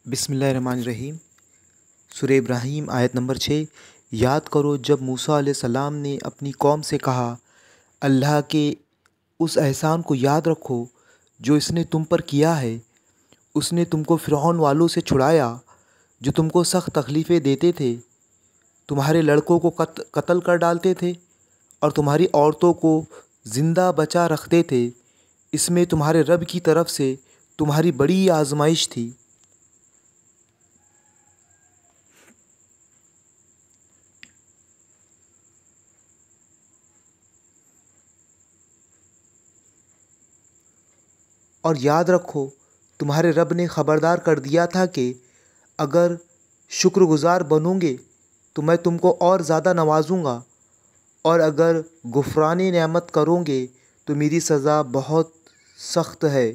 बिस्मिल्लाहिर्रहमानिर्रहीम। सूरह इब्राहीम आयत नंबर 6। याद करो जब मूसा अलैहिस्सलाम ने अपनी कौम से कहा, अल्लाह के उस एहसान को याद रखो जो इसने तुम पर किया है। उसने तुमको फ़िरौन वालों से छुड़ाया जो तुमको सख्त तकलीफ़ें देते थे, तुम्हारे लड़कों को कत्ल कर डालते थे और तुम्हारी औरतों को ज़िंदा बचा रखते थे। इसमें तुम्हारे रब की तरफ से तुम्हारी बड़ी आजमाइश थी। और याद रखो तुम्हारे रब ने ख़बरदार कर दिया था कि अगर शुक्रगुज़ार बनोगे तो मैं तुमको और ज़्यादा नवाजूँगा, और अगर गुफ़रान नेमत करोगे तो मेरी सज़ा बहुत सख्त है।